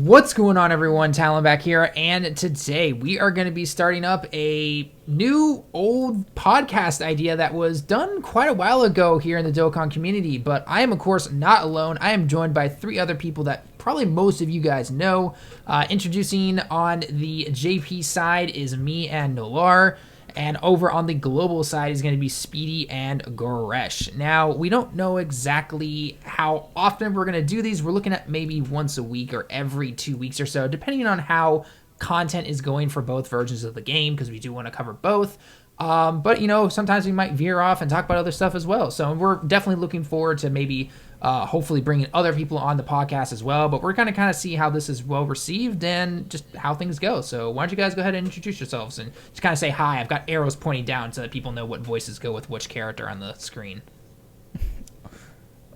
What's going on, everyone? Talon back here, and today we are going to be starting up a new old podcast idea that was done quite a while ago here in the Dokkan community, but I am, of course, not alone. I am joined by three other people that probably most of you guys know. Introducing on the JP side is me and Nolar. And over on the global side is going to be Speedy and Goresh. Now, we don't know exactly how often we're going to do these. We're looking at maybe once a week or every 2 weeks or so, depending on how content is going for both versions of the game, because we do want to cover both. But, you know, sometimes we might veer off and talk about other stuff as well. So we're definitely looking forward to maybe hopefully bringing other people on the podcast as well. But we're going to kind of see how this is well received and just how things go. So why don't you guys go ahead and introduce yourselves and just kind of say hi. I've got arrows pointing down so that people know what voices go with which character on the screen.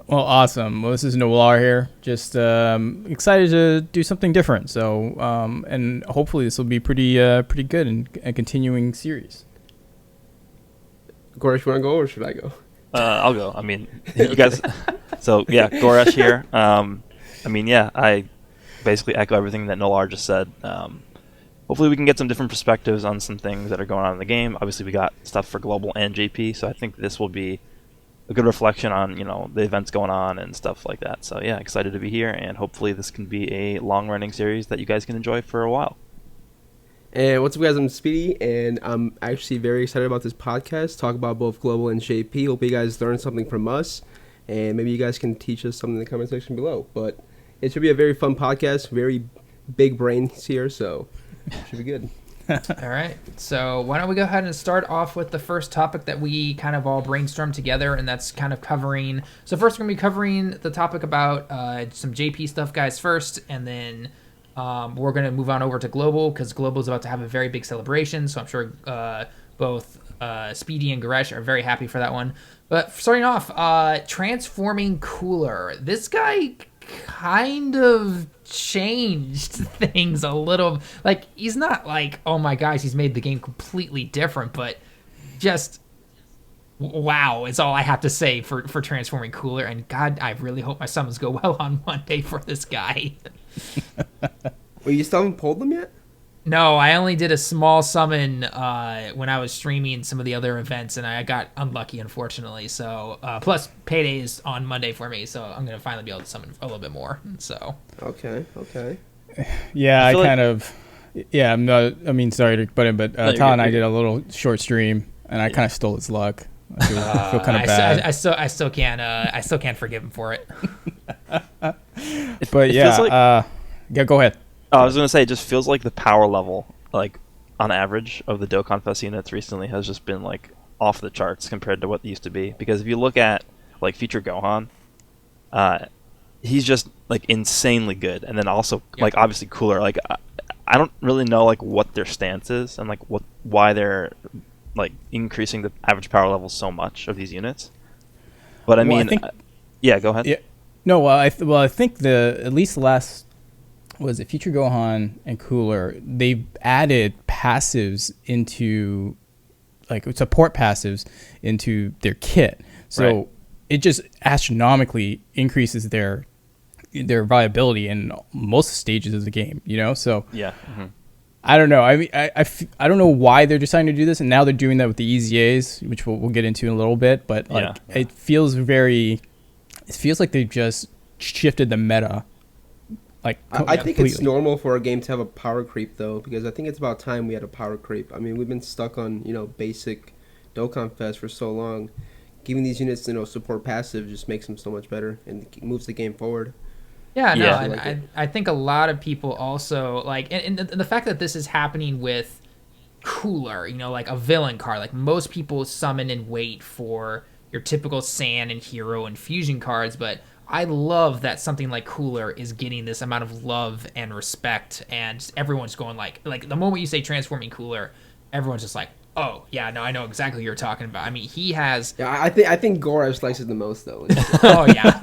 Well, awesome. Well, this is Nolar here. Just excited to do something different. So, and hopefully this will be pretty good and a continuing series. Goresh, you want to go or should I go? I'll go. I mean, you guys. So yeah, Goresh here. I basically echo everything that Nolar just said. Hopefully we can get some different perspectives on some things that are going on in the game. Obviously we got stuff for global and JP, so I think this will be a good reflection on, the events going on and stuff like that. So yeah, excited to be here, and hopefully this can be a long-running series that you guys can enjoy for a while. And what's up, guys? I'm Speedy, and I'm actually very excited about this podcast. Talk about both global and JP. Hope you guys learn something from us, and maybe you guys can teach us something in the comment section below. But it should be a very fun podcast. Very big brains here, so it should be good. All right. So why don't we go ahead and start off with the first topic that we kind of all brainstormed together, and that's kind of covering. So first we're going to be covering the topic about some JP stuff, guys, first, and then we're going to move on over to Global, because Global is about to have a very big celebration, so I'm sure both Speedy and Goresh are very happy for that one. But starting off, transforming Cooler. This guy kind of changed things a little. Like, he's not like, oh my gosh, he's made the game completely different, but just wow is all I have to say for transforming Cooler. And God, I really hope my summons go well on Monday for this guy. Well, you still haven't pulled them yet? No, I only did a small summon when I was streaming some of the other events, and I got unlucky, unfortunately. So, plus payday is on Monday for me, so I'm gonna finally be able to summon a little bit more. So. Okay. Yeah, I'm not. I mean, sorry to butt in, but Tal and I did a little short stream, and I kind of stole his luck. I feel kind of bad. I still can't forgive him for it. But yeah, go ahead. I was going to say, it just feels like the power level, like, on average, of the Dokkan Fest units recently has just been, like, off the charts compared to what they used to be. Because if you look at, like, Future Gohan, he's just, like, insanely good. And then also, like, obviously Cooler. Like, I don't really know, like, what their stance is and, like, why they're, like, increasing the average power level so much of these units. But, I mean, yeah, go ahead. Yeah. No, I think at least the last... was it Future Gohan and Cooler, they've added passives into, like, support passives into their kit. So it just astronomically increases their viability in most stages of the game, So yeah. Mm-hmm. I don't know. I mean, I don't know why they're deciding to do this, and now they're doing that with the EZAs, which we'll get into in a little bit. But like, it feels like they've just shifted the meta. Like, I think it's normal for a game to have a power creep, though, because I think it's about time we had a power creep. I mean, we've been stuck on, basic Dokkan Fest for so long. Giving these units, support passive just makes them so much better and moves the game forward. Yeah, no, and I think a lot of people also, like, and the fact that this is happening with Cooler, like a villain card, like most people summon and wait for your typical Sand and Hero and Fusion cards, but I love that something like Cooler is getting this amount of love and respect, and everyone's going like the moment you say transforming Cooler, everyone's just like, oh yeah, no, I know exactly what you're talking about. I mean, he has. Yeah, I think Goresh likes it the most though. Oh yeah.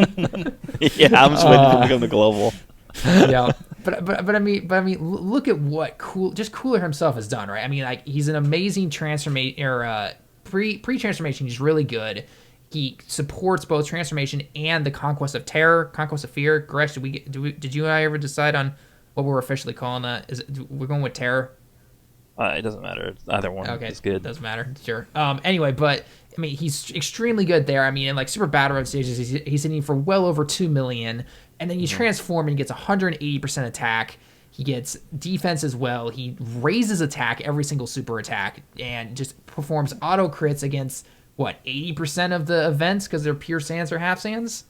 Yeah, I'm just waiting to become the global. Yeah, but I mean, look at what Cooler himself has done, right? I mean, like, he's an amazing pre-transformation. He's really good. He supports both transformation and the conquest of terror, conquest of fear. Goresh, did you and I ever decide on what we're officially calling that. We're going with Terror? It doesn't matter. Either one is good. Doesn't matter. Sure. Anyway, but I mean, he's extremely good there. I mean, in like super battle road stages, he's hitting for well over 2 million, and then you transform and he gets 180% attack. He gets defense as well. He raises attack every single super attack and just performs auto crits against 80% of the events because they're pure sands or half sands.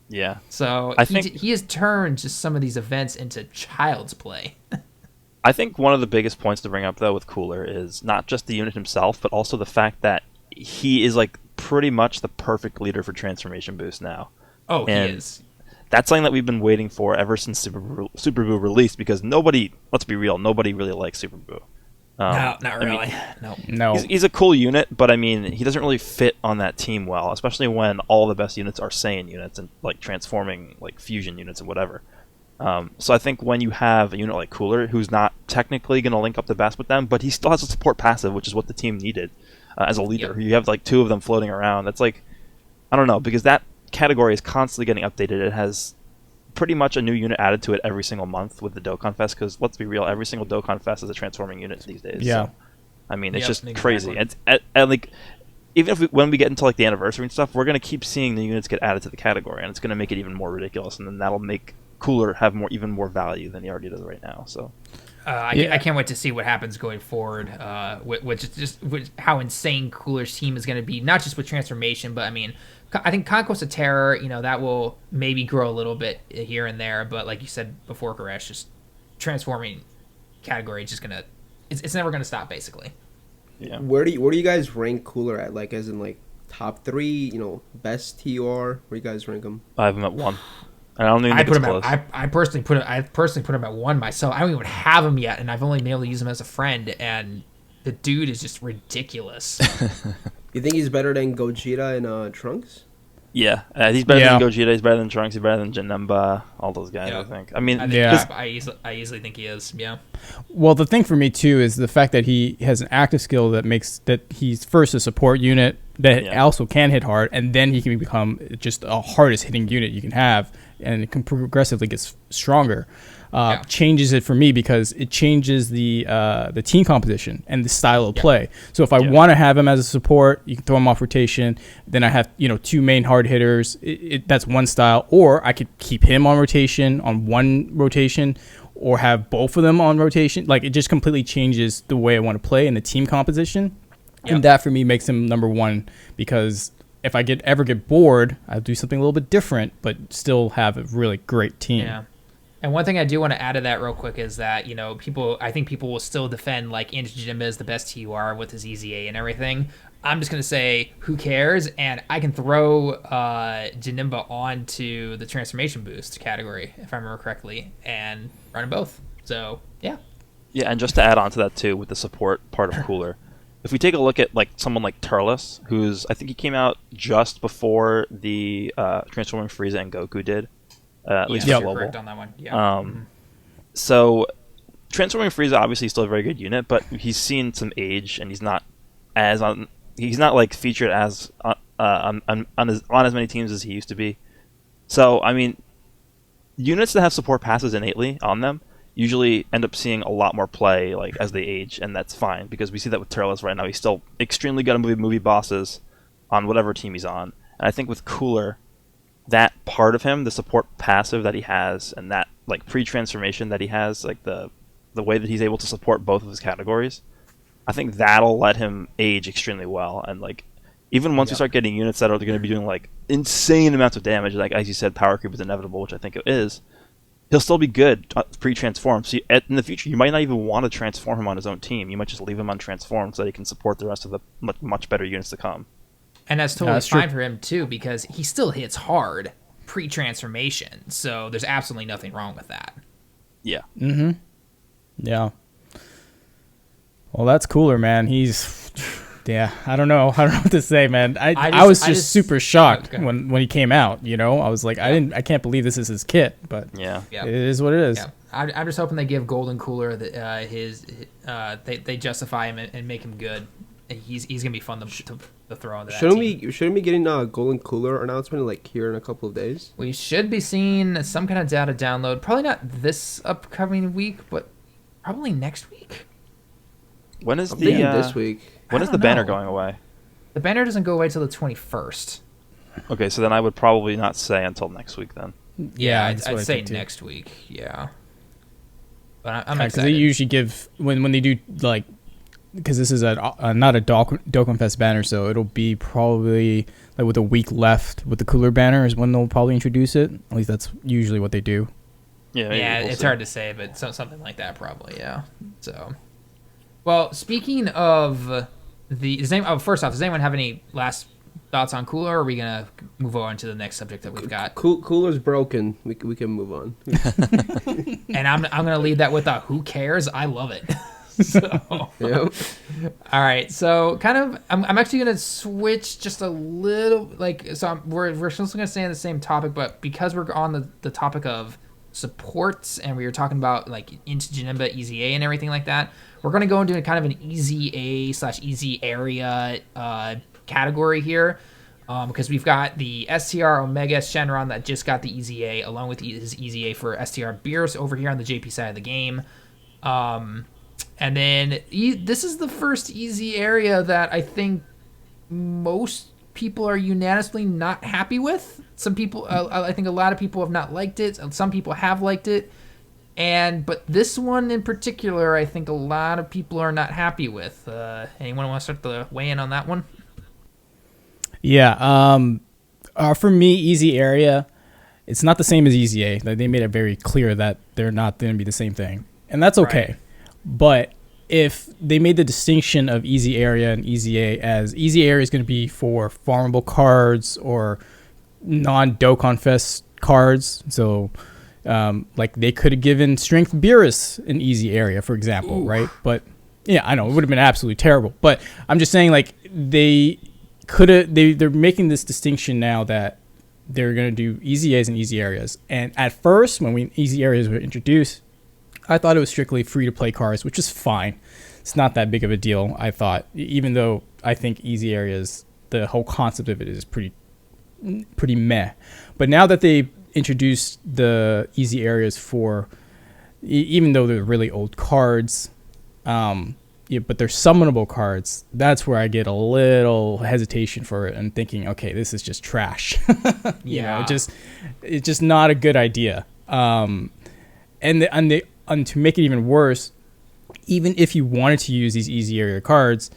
Yeah. So I think he has turned just some of these events into child's play. I think one of the biggest points to bring up though with Cooler is not just the unit himself, but also the fact that he is like pretty much the perfect leader for transformation boost now. Oh, and he is. That's something that we've been waiting for ever since Super Boo released, because let's be real, nobody really likes Super Boo. No, not really. No. He's a cool unit, but I mean, he doesn't really fit on that team well, especially when all the best units are Saiyan units and like transforming like fusion units and whatever. So I think when you have a unit like Cooler, who's not technically going to link up the best with them, but he still has a support passive, which is what the team needed as a leader. Yep. You have like 2 of them floating around. That's like, I don't know, because that category is constantly getting updated. It has pretty much a new unit added to it every single month with the Dokkan Fest, because let's be real, every single Dokkan Fest is a transforming unit these days. Yeah. So, I mean, it's just exactly. crazy. And like, even if when we get into like the anniversary and stuff, we're going to keep seeing the units get added to the category, and it's going to make it even more ridiculous, and then that'll make Cooler have even more value than he already does right now. So I can't wait to see what happens going forward, with how insane Cooler's team is going to be, not just with transformation, but I mean, I think Conquest of Terror, that will maybe grow a little bit here and there, but like you said before, Koresh, just transforming category is just gonna, it's never gonna stop basically. yeah. Where do you guys rank Cooler at? Like, as in like top 3, best TUR? Where do you guys rank him? I have him at 1. And I don't even think put it's him close. I personally put him at 1 myself. I don't even have him yet, and I've only been able to use him as a friend, and the dude is just ridiculous. You think he's better than Gogeta and Trunks? Yeah, he's better than Gogeta, he's better than Trunks, he's better than Janemba, all those guys, Yeah. I think. I mean, I easily think he is, yeah. Well, the thing for me, too, is the fact that he has an active skill that makes that he's first a support unit that also can hit hard, and then he can become just a hardest hitting unit you can have, and it can progressively get stronger. Changes it for me because it changes the team composition and the style of play. So if I want to have him as a support, you can throw him off rotation. Then I have 2 main hard hitters. That's one style. Or I could keep him on rotation on one rotation, or have both of them on rotation. Like, it just completely changes the way I want to play and the team composition. And that for me makes him number 1, because if I ever get bored, I'll do something a little bit different, but still have a really great team. Yeah. And one thing I do want to add to that real quick is that, I think people will still defend like Anti Jinimba is the best TUR with his EZA and everything. I'm just going to say, who cares? And I can throw Jinimba onto the transformation boost category, if I remember correctly, and run them both. So, yeah. Yeah, and just to add on to that too, with the support part of Cooler, if we take a look at like someone like Turles, I think he came out just before the Transforming Frieza and Goku did. At least you're global. correct on that one. Yeah. So, Transforming Frieza obviously is still a very good unit, but he's seen some age, and he's not like featured as on as many teams as he used to be. So, I mean, units that have support passes innately on them usually end up seeing a lot more play like as they age, and that's fine because we see that with Turles right now. He's still extremely good at movie bosses on whatever team he's on, and I think with Cooler, that part of him, the support passive that he has, and that like pre-transformation that he has, like the way that he's able to support both of his categories, I think that'll let him age extremely well. And like even once we start getting units that are going to be doing like insane amounts of damage, like as you said, power creep is inevitable, which I think it is, he'll still be good pre-transformed. So in the future, you might not even want to transform him on his own team. You might just leave him untransformed so that he can support the rest of the much better units to come. And that's totally fine for him, too, because he still hits hard pre-transformation. So there's absolutely nothing wrong with that. Yeah. Mm-hmm. Yeah. Well, that's Cooler, man. He's... Yeah, I don't know what to say, man. I was just super shocked when he came out, I was like, I can't believe this is his kit, but it is what it is. Yeah. I'm just hoping they give Golden Cooler they justify him and make him good. he's gonna be fun to throw into that Shouldn't team. we be getting a golden cooler announcement like here in a couple of days? We should be seeing some kind of data download. Probably not this upcoming week, but probably next week. When is I'm thinking the this week. when I is the don't banner know. going away? The banner doesn't go away till the 21st. Okay, so then I would probably not say until next week then. Yeah, I'd that's what I say think, too. next week. Yeah, but I'm Because excited. they usually give when they do like, because this is not a Dokkan Fest banner, so it'll be probably like with a week left with the cooler banner is when they'll probably introduce it. At least that's usually what they do. Yeah, maybe Yeah, we'll it's see. hard to say, but something like that probably. Yeah. So, well, speaking of does anyone have any last thoughts on Cooler, or are we gonna move on to the next subject that we've got? Cooler's broken. We can move on. And I'm gonna lead that with a who cares? I love it. So, Yep. all right. So, kind of, I'm actually gonna switch just a little. We're still gonna stay on the same topic, but because we're on the topic of supports and we were talking about like into Janemba, Easy A, and everything like that, we're gonna go into kind of an Easy A/Easy Area category here. Because we've got the STR Omega Shenron that just got the Easy A, along with his Easy A for STR Beerus over here on the JP side of the game. And then this is the first Easy Area that I think most people are unanimously not happy with. Some people, I think a lot of people have not liked it. Some people have liked it. But this one in particular, I think a lot of people are not happy with. Anyone want to start the weigh in on that one? Yeah. For me, Easy Area, it's not the same as Easy A. They made it very clear that they're not going to be the same thing, and that's okay. Right. But if they made the distinction of Easy Area and Easy A as Easy Area is going to be for farmable cards or non-Dokkan Fest cards, so like they could have given Strength Beerus an Easy Area, for example, Ooh. right? But yeah, I know it would have been absolutely terrible. But I'm just saying, like they could have. They're making this distinction now that they're going to do Easy A's and Easy Areas. And at first, when Easy Areas were introduced, I thought it was strictly free-to-play cards, which is fine. It's not that big of a deal, I thought, even though I think Easy Areas, the whole concept of it is pretty meh. But now that they introduced the Easy Areas for, even though they're really old cards, but they're summonable cards, that's where I get a little hesitation for it and thinking, okay, this is just trash. Yeah. It's just not a good idea. And to make it even worse, even if you wanted to use these Easy Area cards,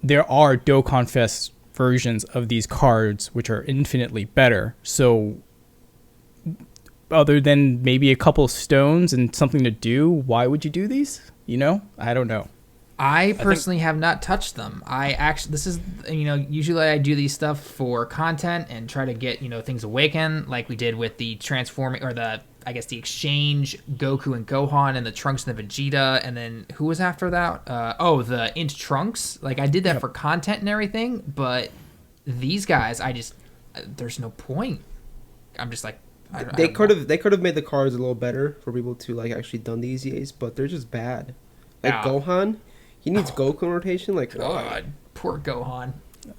there are Dokkan Fest versions of these cards which are infinitely better. So other than maybe a couple stones and something to do, why would you do these? I don't know. I personally have not touched them. This is, usually I do these stuff for content and try to get, things awakened, like we did with the transforming, or the exchange Goku and Gohan and the Trunks and the Vegeta, and then who was after that? The Int Trunks. Like, I did that for content and everything, but these guys, there's no point. I'm just like, They could have made the cards a little better for people to like actually done the Easy A's, but they're just bad. Like Yeah. Gohan, he needs Goku rotation. Like, why? God, poor Gohan.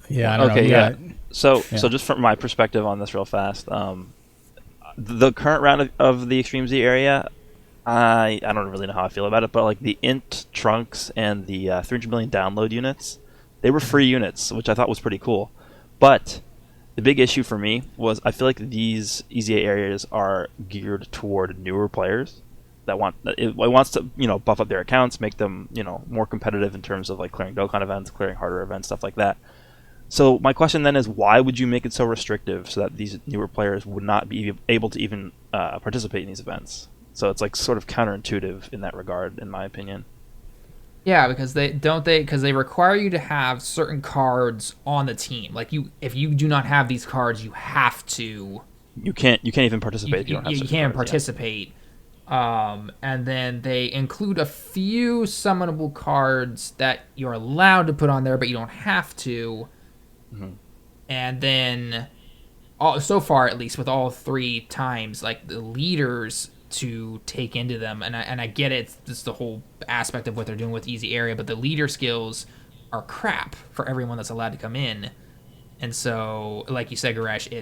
Yeah, I don't know. Okay, yeah. Yeah. So Yeah. just from my perspective on this real fast, the current round of the Extreme Z area, I don't really know how I feel about it, but like the Int Trunks and the 300 million download units, they were free units, which I thought was pretty cool. But the big issue for me was I feel like these Easy A areas are geared toward newer players that wants to buff up their accounts, make them more competitive in terms of like clearing Dokkan events, clearing harder events, stuff like that. So my question then is, why would you make it so restrictive so that these newer players would not be able to even participate in these events? So it's like sort of counterintuitive in that regard, in my opinion. Yeah, because they require you to have certain cards on the team. Like if you do not have these cards, you have to. You can't even participate if you don't have You certain can't cards, participate. And then they include a few summonable cards that you're allowed to put on there, but you don't have to. Mm-hmm. And then, so far at least, with all 3 times, like the leaders to take into them, and I get it, it's the whole aspect of what they're doing with Easy Area, but the leader skills are crap for everyone that's allowed to come in. And so, like you said, Garesh,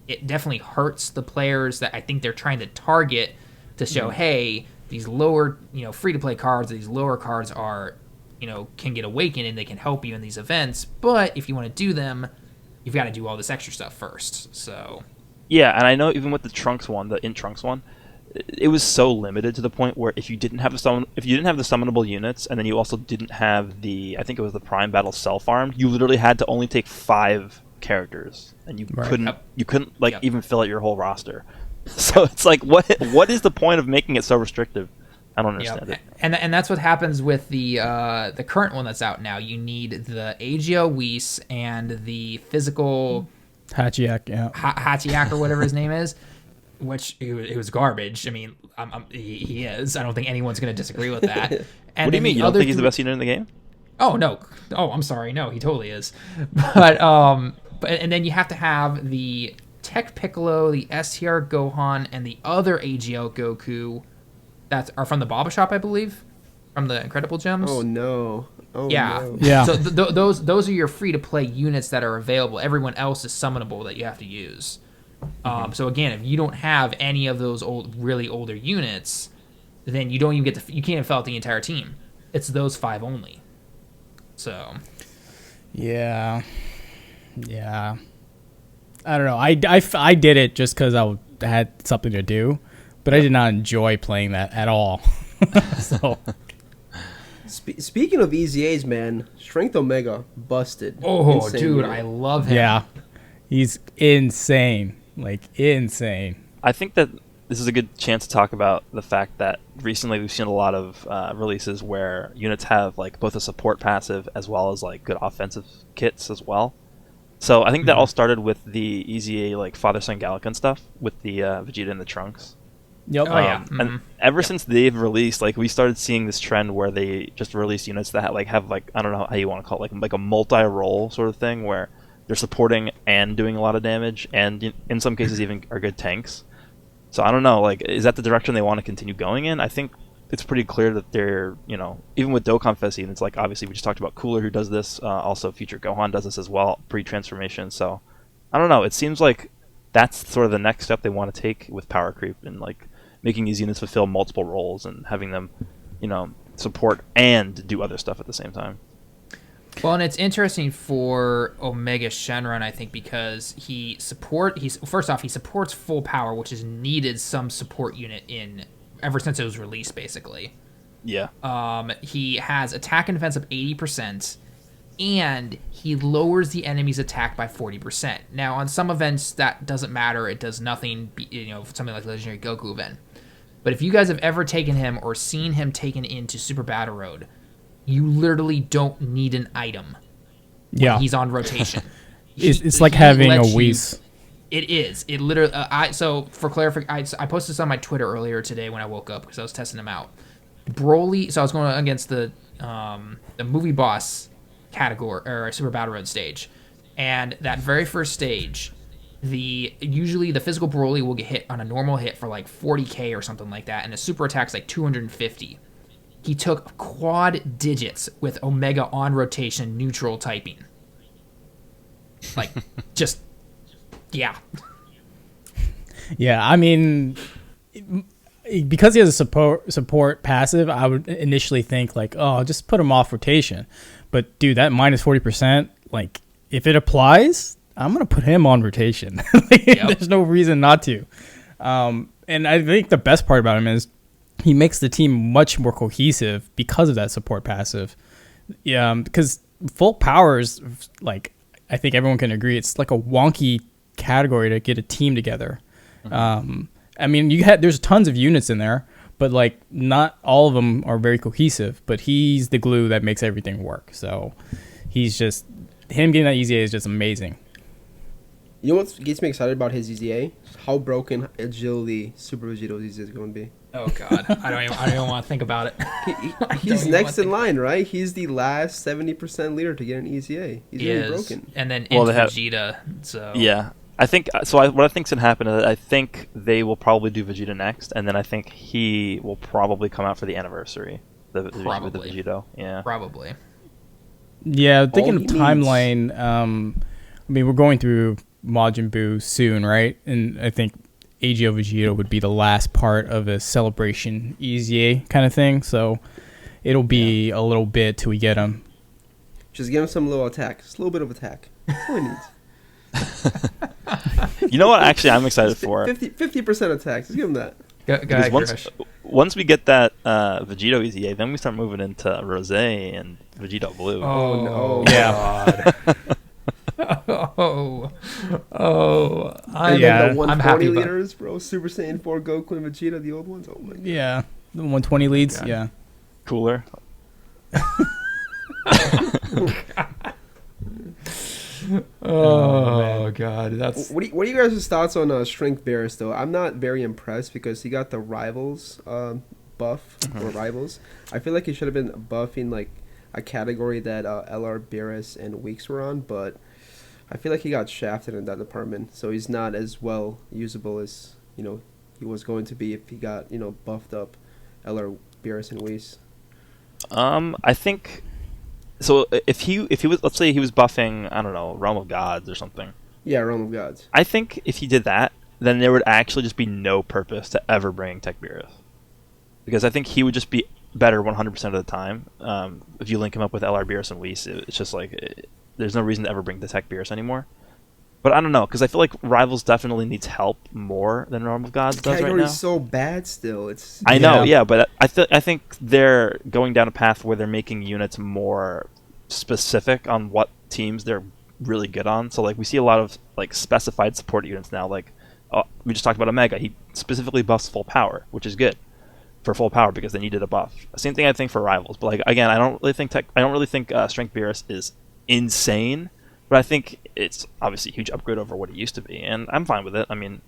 it definitely hurts the players that I think they're trying to target to show, hey, these lower, free-to-play cards, these lower cards are, can get awakened and they can help you in these events. But if you want to do them, you've got to do all this extra stuff first. So, yeah, and I know even with the Trunks one, the Int Trunks one, it was so limited to the point where if you didn't have the summonable units, and then you also didn't have I think it was the Prime Battle Self Armed, you literally had to only take 5 characters, and you couldn't even fill out your whole roster. So it's like, what is the point of making it so restrictive? I don't understand it. And that's what happens with the current one that's out now. You need the AGL Whis and the physical Hachiak, Hachiak or whatever his name is, which it was garbage. I mean, he is. I don't think anyone's going to disagree with that. And what do you mean? You don't think he's the best unit in the game? Oh no! Oh, I'm sorry. No, he totally is. But and then you have to have the Tech Piccolo, the STR Gohan, and the other AGL Goku that are from the Baba Shop, I believe, from the Incredible Gems. Oh no! Oh yeah, no. Yeah. So those are your free to play units that are available. Everyone else is summonable that you have to use. So again, if you don't have any of those really older units, then you don't even you can't even fill out the entire team. It's those 5 only. So. Yeah. I don't know. I did it just because I had something to do, but I did not enjoy playing that at all. So. Speaking of EZAs, man, Strength Omega busted. Oh, Insane dude, unit. I love him. Yeah. He's insane. Like, insane. I think that this is a good chance to talk about the fact that recently we've seen a lot of releases where units have like both a support passive as well as like good offensive kits as well. So I think that all started with the EZA like Father Son Gallican stuff with the Vegeta and the Trunks. Yep. Oh yeah. And ever since they've released, like we started seeing this trend where they just release units that have like I don't know how you want to call it, like a multi-role sort of thing where they're supporting and doing a lot of damage, and in some cases even are good tanks. So I don't know, like, is that the direction they want to continue going in? I think it's pretty clear that they're, even with Dokkan Fest, it's like, obviously we just talked about Cooler who does this, also Future Gohan does this as well, pre-transformation. So I don't know, it seems like that's sort of the next step they want to take with power creep and like making these units fulfill multiple roles and having them, support and do other stuff at the same time. Well, and it's interesting for Omega Shenron, I think, because first off, he supports full power, which has needed some support unit in ever since it was released, basically. Yeah. He has attack and defense of 80%, and he lowers the enemy's attack by 40%. Now, on some events, that doesn't matter. It does nothing, something like Legendary Goku event. But if you guys have ever taken him or seen him taken into Super Battle Road, you literally don't need an item when he's on rotation. It's like having a Whis. It is. It literally. So for clarification, I posted this on my Twitter earlier today when I woke up because I was testing them out. Broly. So I was going against the movie boss category or Super Battle Road stage, and that very first stage, usually the physical Broly will get hit on a normal hit for like 40k or something like that, and the super attack's like 250. He took quad digits with Omega on rotation neutral typing. Like, just, yeah. Yeah, I mean, because he has a support passive, I would initially think like, oh, just put him off rotation. But dude, that minus 40%, like, if it applies, I'm gonna put him on rotation. There's no reason not to. And I think the best part about him is he makes the team much more cohesive because of that support passive. Yeah, because full powers, like, I think everyone can agree, it's like a wonky category to get a team together. Mm-hmm. I mean, there's tons of units in there, but like not all of them are very cohesive. But he's the glue that makes everything work. So him getting that EZA is just amazing. You know what gets me excited about his EZA? How broken agility Super Vegeto's EZA is going to be. Oh God, I don't even want to think about it. He's next in line, right? He's the last 70% leader to get an EZA. He's really broken. And then Vegeta. So yeah, I think so. What I think's gonna happen is I think they will probably do Vegeta next, and then I think he will probably come out for the anniversary. With the Vegito. Yeah, probably. Yeah, thinking All of he needs. timeline. I mean, we're going through Majin Buu soon, right? And I think AGO Vegeta would be the last part of a celebration EZA kind of thing. So it'll be a little bit till we get him. Just give him some little attack. Just a little bit of attack. That's all he needs. You know what? Actually, I'm excited for 50% attack. Just give him that. Go because ahead, Krish. once we get that Vegito EZA, then we start moving into Rose and Vegito Blue. Oh, no. God. I'm, Yeah. The 140 I'm happy about liters, bro. Super Saiyan 4 Goku and Vegeta, the old ones. Oh my god. Yeah, the 120 leads. God. Yeah. Cooler. Oh, God. That's What are you guys' thoughts on Strength Beerus, though? I'm not very impressed because he got the Rivals buff or Rivals. I feel like he should have been buffing like a category that LR Beerus and Weeks were on, but I feel like he got shafted in that department, so he's not as well usable as he was going to be if he got buffed up LR Beerus and Weeks. I think so. If he was, let's say he was buffing, I don't know, Realm of Gods or something. Yeah, Realm of Gods. I think if he did that, then there would actually just be no purpose to ever bring Tech Beerus, because I think he would just be better 100% of the time. If you link him up with LR Beerus and Whis, it's just like there's no reason to ever bring the Tech Beerus anymore. But I don't know, because I feel like Rivals definitely needs help more than Realm of Gods does right now. Category's so bad still. I know, yeah, but I think they're going down a path where they're making units more specific on what teams they're really good on. So like we see a lot of like specified support units now. Like we just talked about Omega. He specifically buffs full power, which is good for full power because they needed a buff. Same thing I think for Rivals. But like again, I don't really think Strength Beerus is insane. But I think it's obviously a huge upgrade over what it used to be, and I'm fine with it. I mean,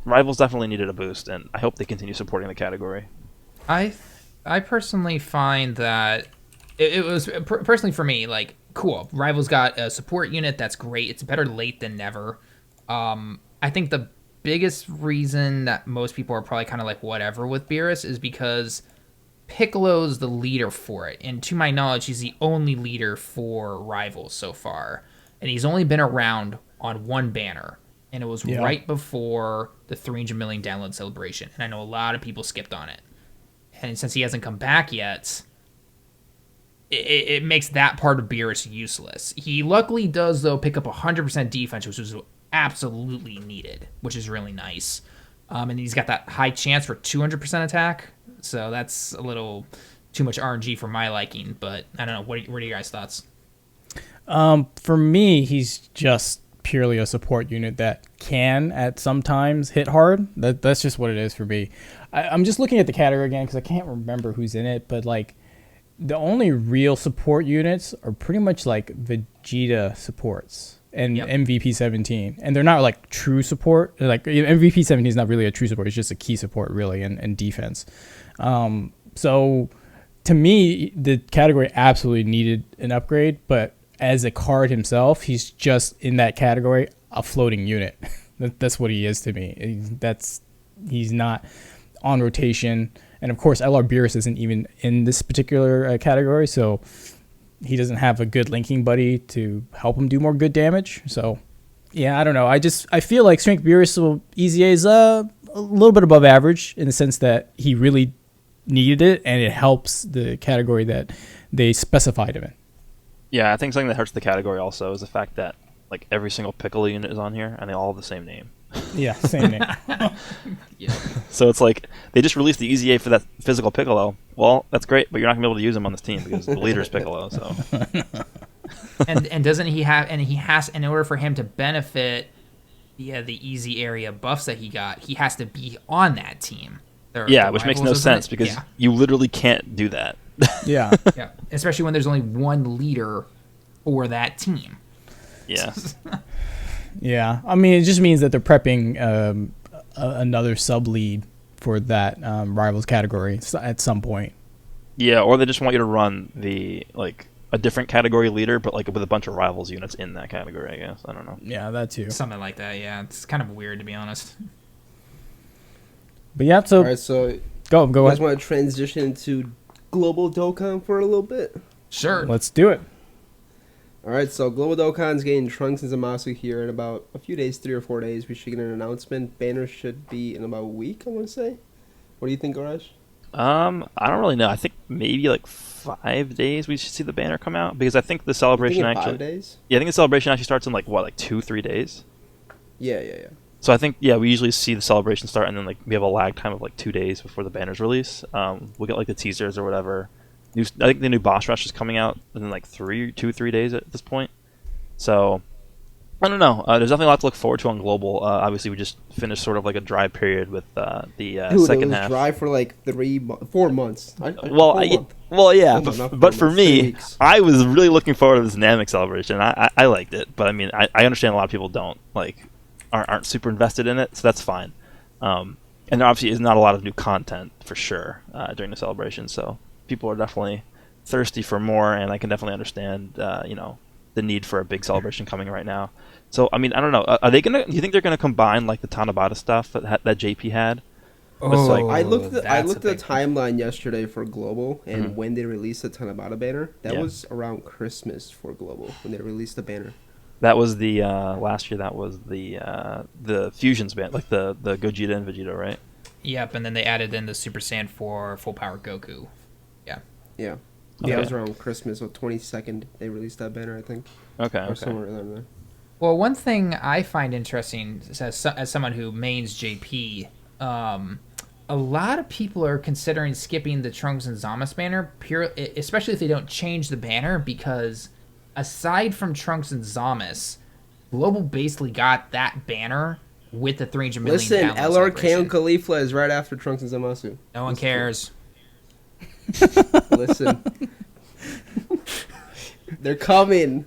Rivals definitely needed a boost, and I hope they continue supporting the category. I personally find that it was personally for me like cool. Rivals got a support unit that's great. It's better late than never. I think the biggest reason that most people are probably kind of like whatever with Beerus is because Piccolo's the leader for it, and to my knowledge, he's the only leader for Rivals so far. And he's only been around on one banner, and it was right before the 300 million download celebration. And I know a lot of people skipped on it. And since he hasn't come back yet, it makes that part of Beerus useless. He luckily does, though, pick up 100% defense, which was absolutely needed, which is really nice. And he's got that high chance for 200% attack. So that's a little too much RNG for my liking. But I don't know. What are your guys' thoughts? For me, he's just purely a support unit that can at some times hit hard. That's just what it is for me. I'm just looking at the category again because I can't remember who's in it, but like the only real support units are pretty much like Vegeta supports and MVP 17, and they're not like true support. Like MVP 17 is not really a true support; it's just a key support really and defense. So to me, the category absolutely needed an upgrade, but as a card himself, he's just in that category, a floating unit. That's what he is to me. He's not on rotation. And of course, LR Beerus isn't even in this particular category, so he doesn't have a good linking buddy to help him do more good damage. So, yeah, I don't know. I feel like Strength Beerus EZA is a little bit above average in the sense that he really needed it, and it helps the category that they specified him in. Yeah, I think something that hurts the category also is the fact that like every single Piccolo unit is on here and they all have the same name. Yeah, same name. Yeah. So it's like they just released the EZA for that physical Piccolo. Well, that's great, but you're not gonna be able to use him on this team because the leader is Piccolo. So. and doesn't he have? And he has, in order for him to benefit the easy area buffs that he got, he has to be on that team. Which makes no sense because you literally can't do that. Yeah. Yeah, especially when there's only one leader for that team. Yeah. Yeah. I mean, it just means that they're prepping another sub lead for that Rivals category at some point. Yeah, or they just want you to run a different category leader, but like with a bunch of Rivals units in that category, I guess. I don't know. Yeah, that too. Something like that, yeah. It's kind of weird, to be honest. But yeah, so... All right, so go you guys ahead. want to transition to Global Dokkan for a little bit? Sure. Let's do it. All right, so Global Dokkan's getting Trunks and Zamasu here in about a few days, 3 or 4 days. We should get an announcement. Banner should be in about a week, I want to say. What do you think, Garage? I don't really know. I think maybe like 5 days we should see the banner come out because I think the celebration You think in actually. 5 days? Yeah, I think the celebration actually starts in like what, like 2-3 days. Yeah. So I think we usually see the celebration start and then like we have a lag time of like 2 days before the banners release. We'll get like the teasers or whatever. I think the new boss rush is coming out in like 3 days at this point. So I don't know. There's definitely a lot to look forward to on global. Obviously, we just finished sort of like a dry period with the Dude, second it was half. dry for like 4 months. Well, yeah, but for me, I was really looking forward to this Namek celebration. I liked it, but I mean, I understand a lot of people don't aren't super invested in it, so that's fine. And there obviously is not a lot of new content for sure during the celebration, so people are definitely thirsty for more, and I can definitely understand the need for a big celebration coming right now. So I mean, I don't know. Are they gonna? Do you think they're gonna combine like the Tanabata stuff that JP had? I looked at the big timeline yesterday for Global, and when they released the Tanabata banner, that was around Christmas for Global when they released the banner. That was the last year. That was the fusions band, like the Gogeta and Vegeta, right? Yep, and then they added in the Super Saiyan 4 Full Power Goku. Yeah. Okay. That was around Christmas, so 22nd they released that banner, I think. Okay. Or somewhere around there. Well, one thing I find interesting as someone who mains JP, a lot of people are considering skipping the Trunks and Zamasu banner, especially if they don't change the banner, because aside from Trunks and Zamasu, Global basically got that banner with the 300 million. Listen, download LRK and celebration. Khalifa is right after Trunks and Zamasu. No one cares. Listen. They're coming.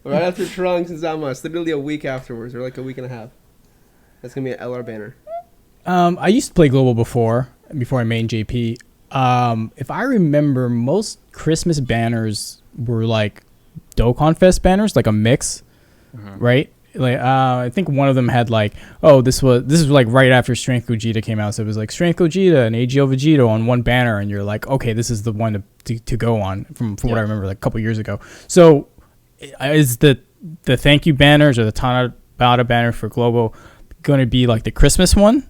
Right after Trunks and Zamasu. Literally a week afterwards, or like a week and a half. That's going to be an LR banner. I used to play global before I mained JP. If I remember, most Christmas banners were like Dokkan Fest banners, like a mix, right? Like I think one of them had like, this was like right after Strength Gogeta came out, so it was like Strength Gogeta and AGL Vegeta on one banner, and you're like, okay, this is the one to go on from what I remember like a couple years ago. So is the thank you banners or the Tanabata banner for global going to be like the Christmas one?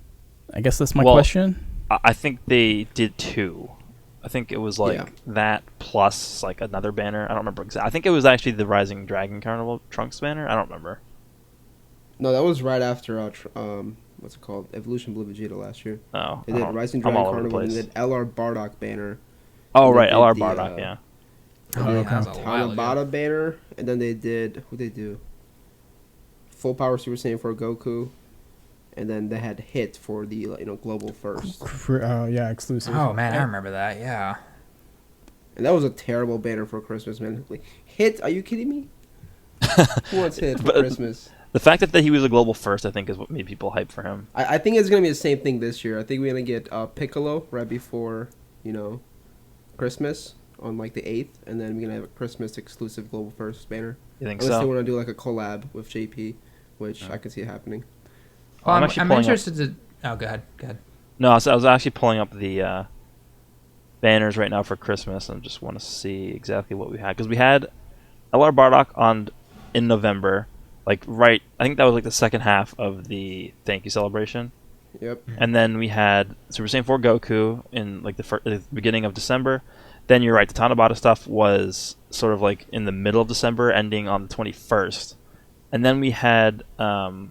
I guess that's my question. I think they did two. I think it was like that plus like another banner. I don't remember exactly. I think it was actually the Rising Dragon Carnival Trunks banner. I don't remember. No, that was right after what's it called? Evolution Blue Vegeta last year. Oh, They did Rising Dragon Carnival and they did LR Bardock banner. Oh right, LR Bardock, yeah. And that was they a had while ago. Tanabata banner, and then they did Full Power Super Saiyan for Goku, and then they had Hit for the global first. Exclusive. Oh man, I remember that. Yeah. And that was a terrible banner for Christmas, man. Like, Hit? Are you kidding me? Who wants Hit for Christmas? The fact that he was a global first, I think, is what made people hype for him. I think it's gonna be the same thing this year. I think we're gonna get Piccolo right before Christmas on like the 8th, and then we're gonna have a Christmas exclusive global first banner. You think Unless so? they want to do like a collab with JP, which I could see it happening. Well, I'm actually I'm pulling interested to. Oh, go ahead. No, I was actually pulling up the banners right now for Christmas, and just want to see exactly what we had, because we had LR Bardock in November. Like I think that was like the second half of the thank you celebration. Yep. And then we had Super Saiyan 4 Goku in like the beginning of December. Then you're right, the Tanabata stuff was sort of like in the middle of December, ending on the 21st. And then we had, I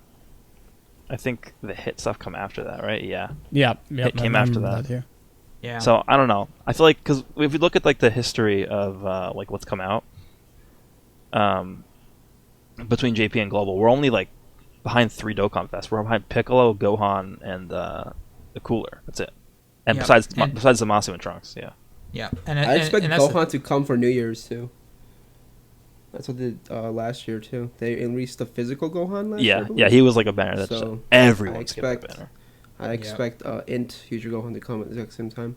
think the Hit stuff come after that, right? Yeah. It came after that. Yeah. So I don't know. I feel like because if we look at like the history of like what's come out, between JP and Global, we're only like behind 3 Dokkan Fest. We're behind Piccolo, Gohan, and the Cooler. That's it. And besides Zamasu and Trunks, yeah. Yeah, I expect Gohan to come for New Year's too. That's what they did last year too. They released the physical Gohan last year. Yeah, he was like a banner that So, everyone skipped the banner. I expect Int Future Gohan to come at the exact same time.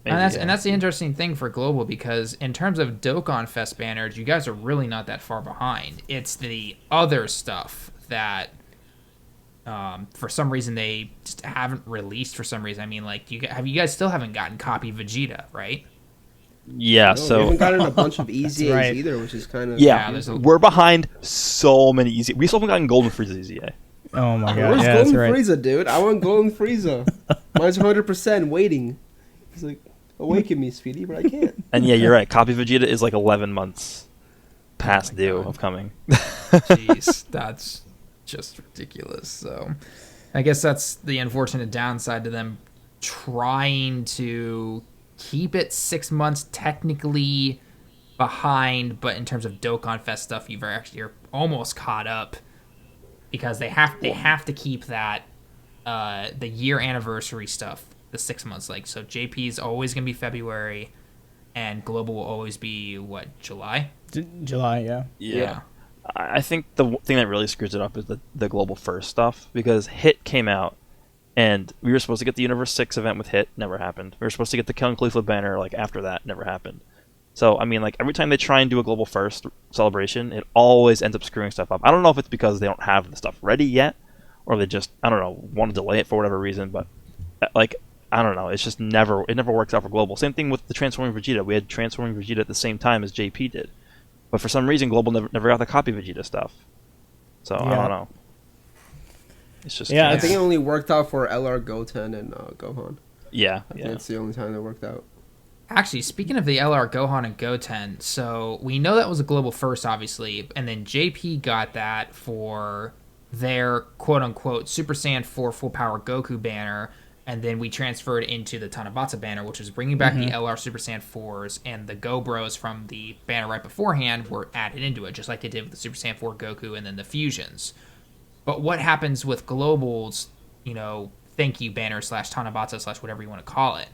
And that's the interesting thing for Global, because in terms of Dokkan Fest banners, you guys are really not that far behind. It's the other stuff that for some reason they just haven't released for some reason. I mean, like, you guys still haven't gotten copy Vegeta, right? Yeah, No, we so haven't gotten a bunch of easy A's right. either, which is kind of yeah, there's a- we're behind so many easy. We still haven't gotten Golden Frieza EZA. Oh my god. Where's Yeah, that's Golden right. Frieza, dude? I want Golden Frieza. Mine's 100% waiting. He's like, awaken me, Speedy, but I can't. And yeah, you're right. Copy Vegeta is like 11 months past my due God. of coming. Jeez, that's just ridiculous. So, I guess that's the unfortunate downside to them trying to keep it 6 months technically behind, but in terms of Dokkan Fest stuff, you're almost caught up because they have to keep that the year anniversary stuff the 6 months. Like, so JP is always gonna be February, and Global will always be what, July? July, yeah. Yeah. I think the thing that really screws it up is the Global First stuff, because Hit came out, and we were supposed to get the Universe 6 event with Hit, never happened. We were supposed to get the Kel and Khalifa banner like after that, never happened. So, I mean, like, every time they try and do a Global First celebration, it always ends up screwing stuff up. I don't know if it's because they don't have the stuff ready yet, or they just, I don't know, want to delay it for whatever reason, but, like, I don't know, it's just it never works out for Global. Same thing with the Transforming Vegeta. We had Transforming Vegeta at the same time as JP did. But for some reason, Global never got the Copy Vegeta stuff. So, I Yeah. don't know. It's just... Yeah, I think it only worked out for LR Goten and Gohan. Yeah, I think yeah. it's the only time that worked out. Actually, speaking of the LR Gohan and Goten, so we know that was a Global First, obviously, and then JP got that for their quote-unquote Super Saiyan 4 Full Power Goku banner, and then we transferred into the Tanabata banner, which was bringing back the LR Super Saiyan 4s, and the Go Bros from the banner right beforehand were added into it, just like they did with the Super Saiyan 4 Goku and then the Fusions. But what happens with Global's, thank you banner / Tanabata / whatever you want to call it?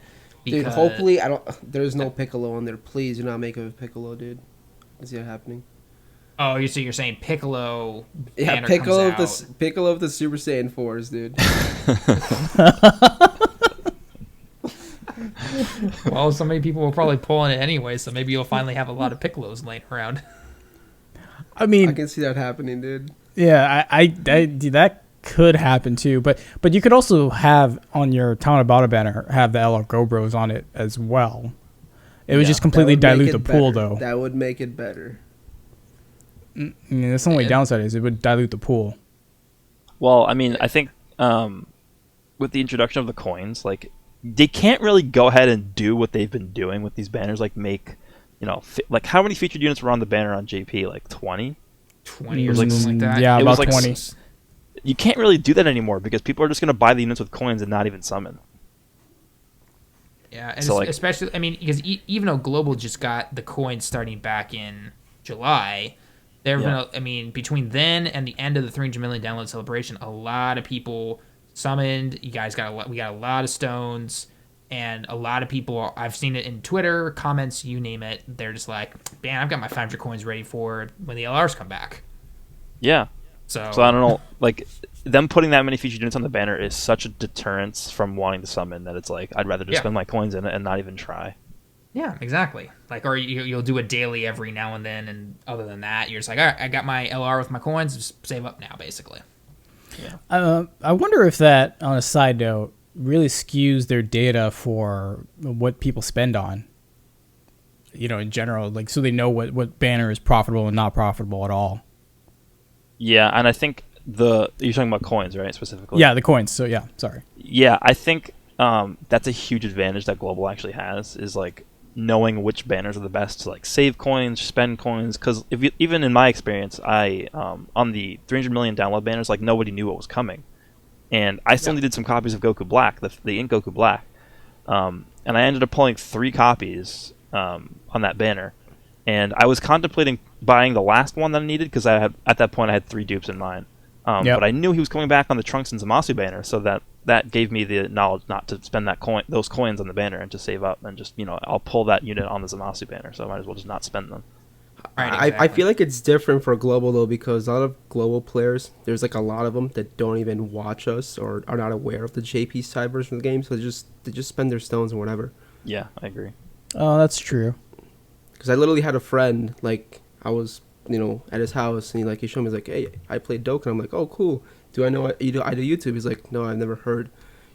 Dude, hopefully there's no Piccolo on there. Please do not make it a Piccolo, dude. I see it happening. Oh, you're saying Piccolo Yeah, banner Piccolo comes of out. Piccolo of the Super Saiyan 4s, dude. Well, so many people will probably pull on it anyway, so maybe you'll finally have a lot of Piccolos laying around. I mean, I can see that happening, dude. yeah, I that could happen too, but you could also have on your Tanabata banner have the LR Go Bros on it as well. It would Yeah, just That completely would make dilute it the pool, better. though. That would make it better. I mean, that's the only Yeah. downside is it would dilute the pool. Well, I mean, I think with the introduction of the coins, like, they can't really go ahead and do what they've been doing with these banners, like make, like, how many featured units were on the banner on JP? Like 20? 20 or Like, something like that. yeah, It was about like 20. You can't really do that anymore because people are just going to buy the units with coins and not even summon. Yeah, and So, like- especially, I mean, because even though Global just got the coins starting back in July, there have Yeah. been, between then and the end of the 300 million download celebration, a lot of people summoned. You guys we got a lot of stones, and a lot of people, I've seen it in Twitter, comments, you name it, they're just like, man, I've got my 500 coins ready for when the LRs come back. Yeah. So I don't know, like, them putting that many featured units on the banner is such a deterrence from wanting to summon that it's like, I'd rather just Yeah. spend my coins in it and not even try. Yeah, exactly. Like, or you'll do a daily every now and then, and other than that, you're just like, all right, I got my LR with my coins, just save up now, basically. I wonder if that, on a side note, really skews their data for what people spend on. In general, like, so they know what banner is profitable and not profitable at all. Yeah, and I think you're talking about coins, right, specifically? Yeah, the coins. So yeah, sorry. Yeah, I think that's a huge advantage that Global actually has, is like knowing which banners are the best to like save coins, spend coins. Because even in my experience, I on the 300 million download banners, like nobody knew what was coming, and I still needed some copies of Goku Black, the Ink Goku Black, and I ended up pulling 3 copies on that banner, and I was contemplating buying the last one that I needed because at that point I had 3 dupes in mind. Yep. But I knew he was coming back on the Trunks and Zamasu banner, so that gave me the knowledge not to spend those coins on the banner and to save up and just, I'll pull that unit on the Zamasu banner, so I might as well just not spend them. Right, I exactly. feel like it's different for Global, though, because a lot of Global players, there's like a lot of them that don't even watch us or are not aware of the JP side version of the game, so they just spend their stones and whatever. Yeah, I agree. Oh, that's true. Because I literally had a friend, like, I was, at his house, and he showed me, he's like, hey, I played Dokkan. I'm like, oh, cool. Do I know what I do YouTube? He's like, no, I've never heard,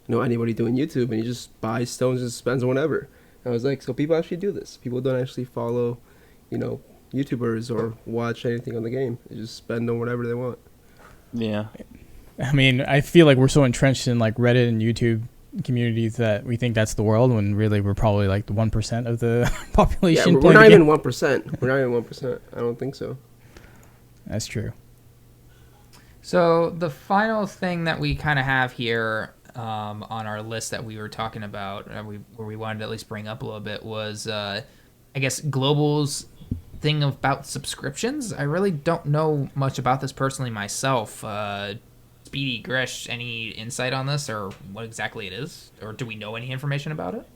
anybody doing YouTube. And he just buys stones and spends on whatever. I was like, so people actually do this. People don't actually follow, YouTubers or watch anything on the game. They just spend on whatever they want. Yeah. I mean, I feel like we're so entrenched in like Reddit and YouTube communities that we think that's the world when really we're probably like the 1% of the population. Yeah, we're not even 1%. We're not even 1%. I don't think so. That's true. So the final thing that we kind of have here on our list that we were talking about, where we wanted to at least bring up a little bit, was I guess Global's thing about subscriptions. I really don't know much about this personally myself. Speedy, Gresh, any insight on this or what exactly it is? Or do we know any information about it?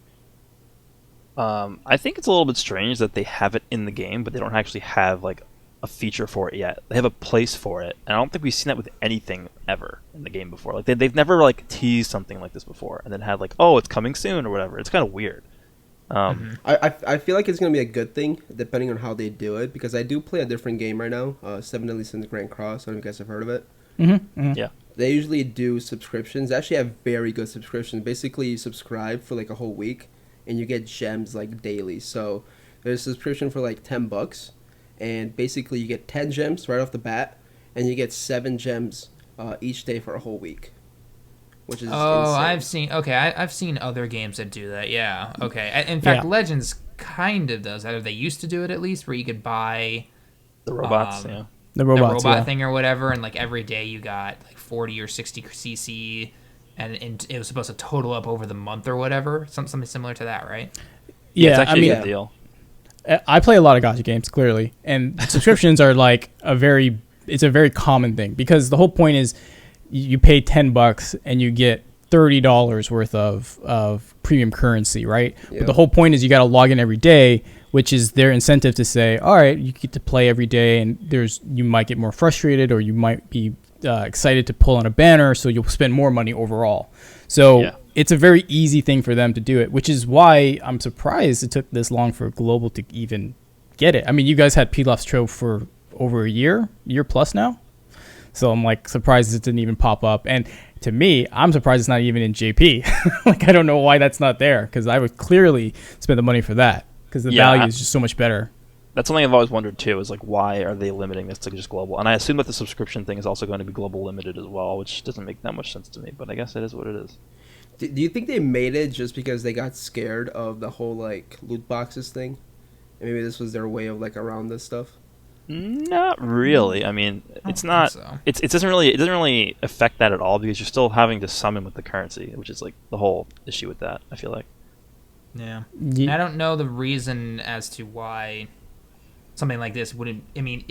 I think it's a little bit strange that they have it in the game, but they don't actually have like a feature for it yet. They have a place for it, and I don't think we've seen that with anything ever in the game before. Like they've never like teased something like this before, and then had like, oh, it's coming soon or whatever. It's kind of weird. I feel like it's gonna be a good thing depending on how they do it, because I do play a different game right now, Seven Deadly Sins Grand Cross. I don't know if you guys have heard of it. Yeah. They usually do subscriptions. They actually have very good subscriptions. Basically, you subscribe for like a whole week, and you get gems like daily. So there's a subscription for like $10, and basically you get 10 gems right off the bat, and you get 7 gems each day for a whole week, which is insane. I've seen other games that do that. Yeah. Okay. In fact, Yeah. Legends kind of does that. Or they used to do it at least, where you could buy The robots, The the robots, robot yeah. thing or whatever, and like every day you got like 40 or 60 cc, and it was supposed to total up over the month or whatever, something similar to that, right? Yeah, it's I actually mean, a good deal. I play a lot of gacha games, clearly, and subscriptions are like it's a very common thing, because the whole point is you pay $10 and you get $30 worth of premium currency, right? Yeah. But the whole point is you got to log in every day, which is their incentive to say, all right, you get to play every day, and you might get more frustrated, or you might be excited to pull on a banner, so you'll spend more money overall. So Yeah. it's a very easy thing for them to do it, which is why I'm surprised it took this long for Global to even get it. I mean, you guys had Pilaf's Trove for over a year plus now. So I'm like surprised it didn't even pop up. And to me, I'm surprised it's not even in JP. Like, I don't know why that's not there, because I would clearly spend the money for that, because the value is just so much better. That's something I've always wondered too, is like, why are they limiting this to just global? And I assume that the subscription thing is also going to be global limited as well, which doesn't make that much sense to me, but I guess it is what it is. Do you think they made it just because they got scared of the whole like loot boxes thing? And maybe this was their way of like around this stuff? Not really. I mean, it's think not. so. It doesn't really affect that at all, because you're still having to summon with the currency, which is like the whole issue with that, I feel like. Yeah. Ye- And I don't know the reason as to why something like this wouldn't. I mean,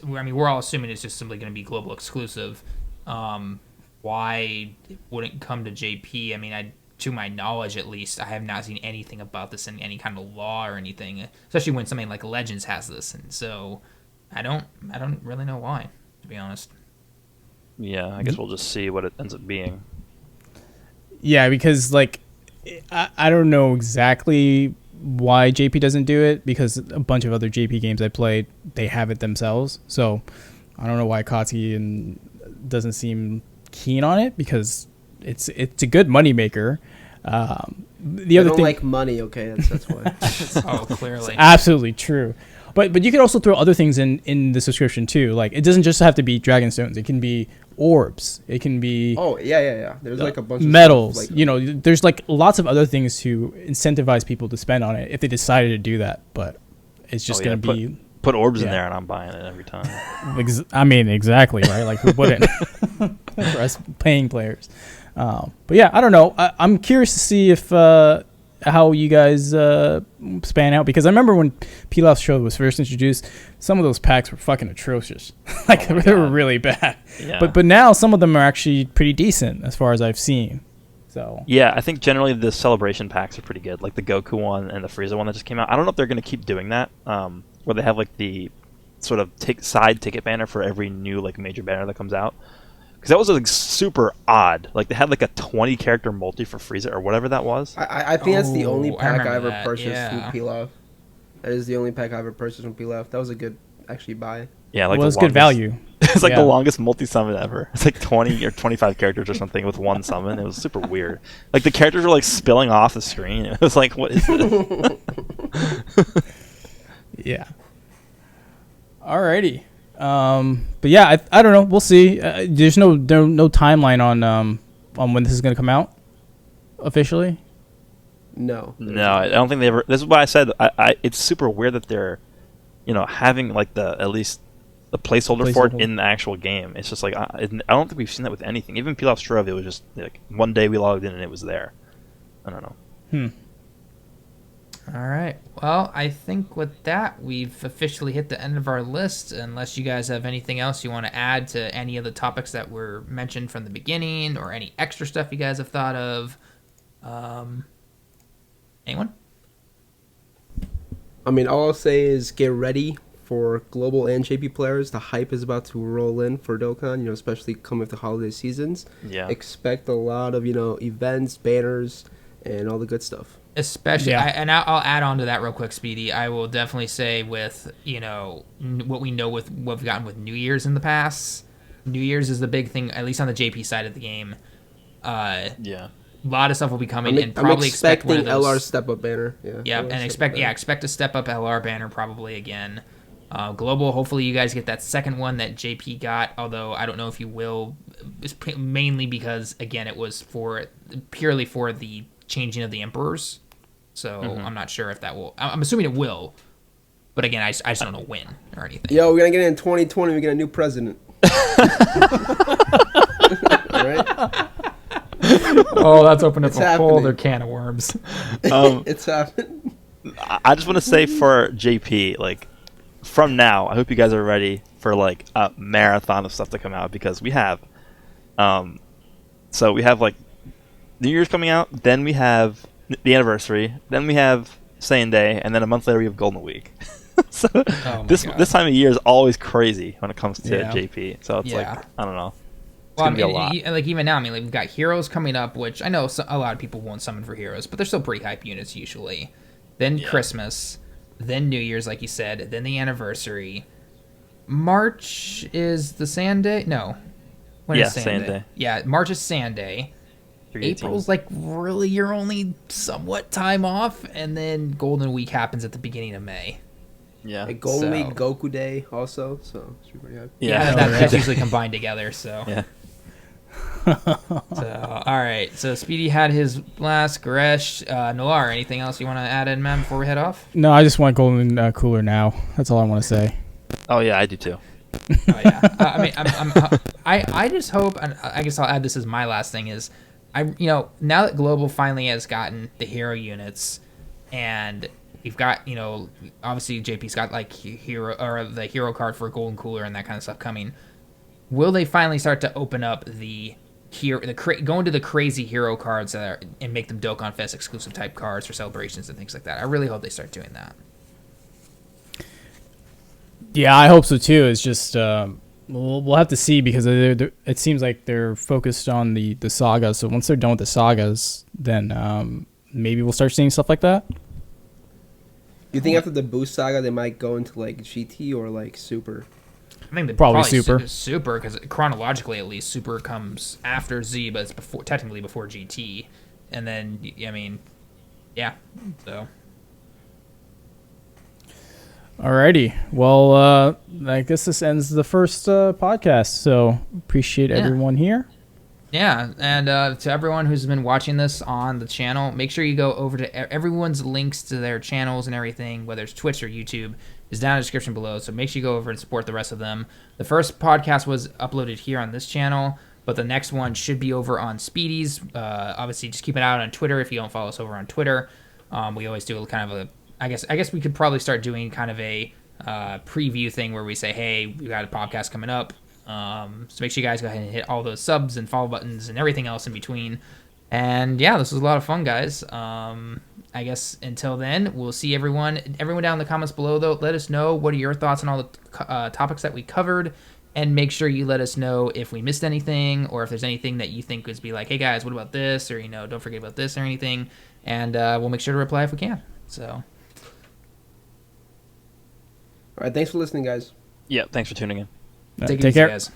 we're all assuming it's just simply going to be global exclusive. Why it wouldn't come to JP? I mean, to my knowledge, at least, I have not seen anything about this in any kind of law or anything. Especially when something like Legends has this, and so I don't really know why, to be honest. Yeah, I guess we'll just see what it ends up being. Yeah, because like I don't know exactly why JP doesn't do it, because a bunch of other JP games I played, they have it themselves. So I don't know why Katsuki doesn't seem keen on it, because it's a good moneymaker. The other don't thing, like money, okay? That's why. Oh, clearly. absolutely true. But you could also throw other things in the subscription too. Like, it doesn't just have to be dragon stones. It can be orbs. It can be Oh yeah. There's like a bunch of metals. stuff, like, You know, there's like lots of other things to incentivize people to spend on it if they decided to do that. But it's just going to be. Put orbs in Yeah. there, and I'm buying it every time. I mean, exactly, right? Like, who wouldn't? For us paying players. But yeah, I don't know. I'm curious to see if how you guys span out, because I remember when Pilaf's Show was first introduced, some of those packs were fucking atrocious. Like, Oh my they were God. really bad. Yeah. But now some of them are actually pretty decent as far as I've seen. So Yeah, I think generally the celebration packs are pretty good, like the Goku one and the Frieza one that just came out. I don't know if they're going to keep doing that, where they have like the sort of side ticket banner for every new like major banner that comes out. Because that was like super odd. Like, they had like a 20 character multi for Frieza or whatever that was. I think that's the only Oh, I pack I remember ever that, purchased yeah. from Pilaf. That is the only pack I ever purchased from Pilaf. That was a good actually buy. Yeah, like well, it's good longest- value. It's like the Yeah. longest multi-summon ever. It's like 20 or 25 characters or something with one summon. It was super weird. Like the characters were like spilling off the screen. It was like, what is this? Yeah. Alrighty. But yeah, I don't know. We'll see. There's no timeline on when this is gonna come out officially. No. No, I don't think they ever. This is why I said it's super weird that they're, having like at least the placeholder for it Placeholder. in the actual game. It's just like I don't think we've seen that with anything. Even Pilaf Strove, it was just like one day we logged in and it was there. I don't know. All right. Well, I think with that, we've officially hit the end of our list, unless you guys have anything else you want to add to any of the topics that were mentioned from the beginning or any extra stuff you guys have thought of. Anyone? I mean, all I'll say is get ready for global and JP players. The hype is about to roll in for Dokkan, especially coming with the holiday seasons. Yeah. Expect a lot of, events, banners, and all the good stuff. Especially, Yeah. I'll add on to that real quick, Speedy. I will definitely say with, what we know with what we've gotten with New Year's in the past, New Year's is the big thing, at least on the JP side of the game. Yeah. A lot of stuff will be coming, I'm and probably expect one expecting of those. LR step-up banner. Yeah, LR and step-up banner. expect a step up LR banner probably again. Global, hopefully you guys get that second one that JP got, although I don't know if you will. It's mainly because, again, it was purely for the changing of the emperors. So I'm not sure if that will. I'm assuming it will. But again, I just don't know when or anything. Yo, we're going to get in 2020. We get a new president. All right? Oh, that's opened up It's a whole happening. other can of worms. It's happening. I just want to say for JP, like, from now, I hope you guys are ready for like a marathon of stuff to come out, because we have, so we have like New Year's coming out, then we have the anniversary, then we have Saiyan Day, and then a month later we have Golden Week. So my this God. time of year is always crazy when it comes to Yeah. JP. So it's Yeah. like, I don't know. Well, gonna be a lot. Like even now, like we've got heroes coming up, which I know a lot of people won't summon for heroes, but they're still pretty hype units usually. Then Yeah. Christmas, then New Year's, like you said, then the anniversary. March is the Sand Day. No, when Yeah, is Sand Sand Day? Day. Yeah, March is Sand Day. 318. April's like really your only somewhat time off, and then Golden Week happens at the beginning of May. Yeah. Like Golden Week, So- Goku Day also. So, should be pretty happy. Yeah. That's usually combined together. So. Yeah. So, all right. So Speedy had his last Gresh. Noir, anything else you want to add in, man, before we head off? No, I just want Golden Cooler now. That's all I want to say. Oh yeah, I do too. Oh yeah. I mean, I just hope, and I guess I'll add this as my last thing is, now that Global finally has gotten the hero units, and we've got, obviously JP's got like hero or the hero card for Golden Cooler and that kind of stuff coming. Will they finally start to open up go into the crazy hero cards and make them Dokkan Fest exclusive type cards for celebrations and things like that? I really hope they start doing that. Yeah, I hope so too. It's just we'll have to see, because it seems like they're focused on the saga. So once they're done with the sagas, then maybe we'll start seeing stuff like that. You think after the Boost Saga, they might go into like GT or like Super? I think they Probably Super. Super, because chronologically at least, Super comes after Z, but it's technically before GT, and then I mean, yeah. So Alrighty. Well, I guess this ends the first podcast. So appreciate everyone here. yeah, and to everyone who's been watching this on the channel, make sure you go over to everyone's links to their channels and everything, whether it's Twitch or YouTube, is down in the description below. So make sure you go over and support the rest of them. The first podcast was uploaded here on this channel, but the next one should be over on Speedy's. Obviously, just keep an eye out on Twitter if you don't follow us over on Twitter. We always do kind of a, I guess we could probably start doing kind of a preview thing where we say, hey, we got a podcast coming up. So make sure you guys go ahead and hit all those subs and follow buttons and everything else in between. And yeah, this was a lot of fun, guys. I guess until then, we'll see everyone down in the comments below, though. Let us know what are your thoughts on all the topics that we covered, and make sure you let us know if we missed anything, or if there's anything that you think would be like, hey guys, what about this, or don't forget about this or anything, and we'll make sure to reply if we can. So All right, thanks for listening, guys. Yeah, thanks for tuning in. Take it Take easy, care. guys.